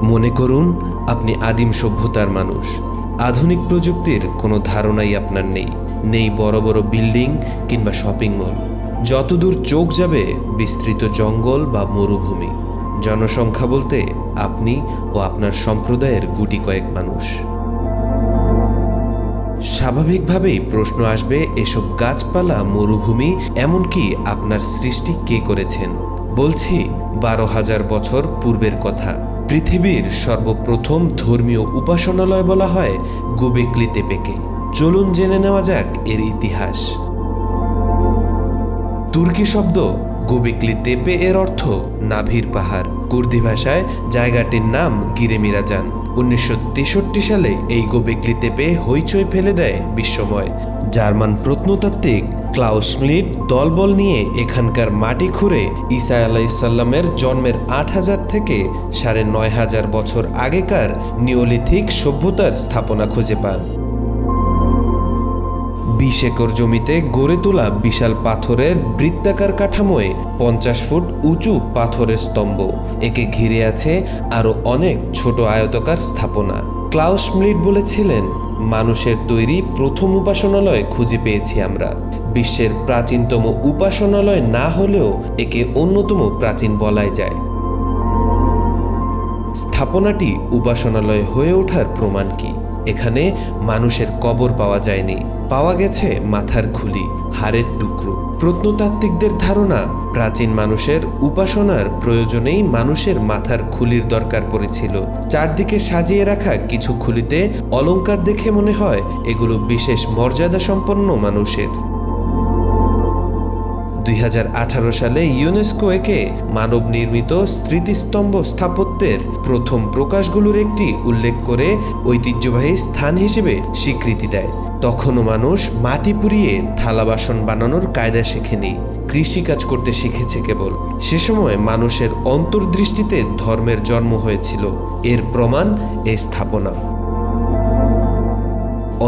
মনে করুন আপনি আদিম সভ্যতার মানুষ। আধুনিক প্রযুক্তির কোনো ধারণাই আপনার নেই বড় বড় বিল্ডিং কিংবা শপিং মল। যতদূর চোখ যাবে বিস্তৃত জঙ্গল বা মরুভূমি। জনসংখ্যা বলতে আপনি ও আপনার সম্প্রদায়ের গুটি কয়েক মানুষ। স্বাভাবিকভাবেই প্রশ্ন আসবে, এসব গাছপালা, মরুভূমি, এমনকি আপনার সৃষ্টি কে করেছেন? বলছি 12,000 বছর পূর্বের কথা। পৃথিবীর সর্বপ্রথম ধর্মীয় উপাসনালয় বলা হয় গোবেকলি তেপেকে। চলুন জেনে নেওয়া যাক এর ইতিহাস। তুর্কি শব্দ গোবেকলি তেপে এর অর্থ নাভির পাহাড়। কুর্দি ভাষায় জায়গাটির নাম গিরেমিরাজান। 1963 সালে এই গোবেকলি তেপে হইচই ফেলে দেয় বিশ্বময়। জার্মান প্রত্নতাত্ত্বিক ক্লাউস স্মিট দলবল নিয়ে এখানকার মাটি খুঁড়ে ঈসা আলাইহিসসালামের জন্মের 8,000 থেকে 9,500 বছর আগেকার নিওলিথিক সভ্যতার স্থাপনা খুঁজে পান। 20 একর জমিতে গড়ে তোলা বিশাল পাথরের বৃত্তাকার কাঠামোয় 50 ফুট উঁচু পাথরের স্তম্ভ। একে ঘিরে আছে আরও অনেক ছোট আয়তাকার স্থাপনা। ক্লাউস স্মিট বলেছিলেন, মানুষের তৈরি প্রথম উপাসনালয় খুঁজে পেয়েছি আমরা। বিশ্বের প্রাচীনতম উপাসনালয় না হলেও একে অন্যতম প্রাচীন বলাই যায়। স্থাপনাটি উপাসনালয় হয়ে ওঠার প্রমাণ কি? এখানে মানুষের কবর পাওয়া যায়নি, পাওয়া গেছে মাথার খুলি, হাড়ের টুকরো। প্রত্নতাত্ত্বিকদের ধারণা, প্রাচীন মানুষের উপাসনার প্রয়োজনেই মানুষের মাথার খুলির দরকার পড়েছিল। চারদিকে সাজিয়ে রাখা কিছু খুলিতে অলংকার দেখে মনে হয় এগুলো বিশেষ মর্যাদা সম্পন্ন মানুষের। 2018 সালে ইউনেস্কো একে মানব নির্মিত স্মৃতিস্তম্ভ স্থাপত্যের প্রথম প্রকাশগুলোর একটি উল্লেখ করে ঐতিহ্যবাহী স্থান হিসেবে স্বীকৃতি দেয়। তখনও মানুষ মাটি পুড়িয়ে থালা বাসন বানানোর কায়দা শেখেনি, কৃষিকাজ করতে শিখেছে কেবল। সে সময় মানুষের অন্তর্দৃষ্টিতে ধর্মের জন্ম হয়েছিল। এর প্রমাণ এই স্থাপনা।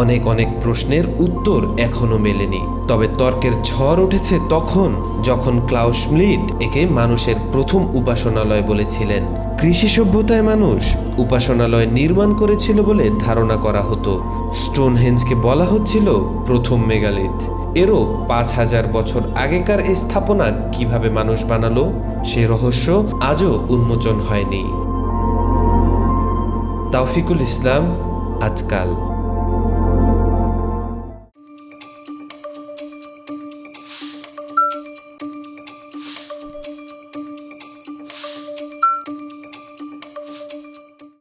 অনেক প্রশ্নের উত্তর এখনো মেলেনি, তবে তর্কের ঝড় উঠেছে তখন যখন ক্লাউস স্মিট একে মানুষের প্রথম উপাসনালয় বলেছিলেন। কৃষি সভ্যতায় মানুষ উপাসনালয় নির্মাণ করেছিল বলে ধারণা করা হতো। স্টোনহেঞ্জকে বলা হচ্ছিল প্রথম মেগালিথ। এরও 5,000 বছর আগেকার এই স্থাপনা কিভাবে মানুষ বানালো, সে রহস্য আজও উন্মোচন হয়নি। তাওফিকুল ইসলাম, আজকাল।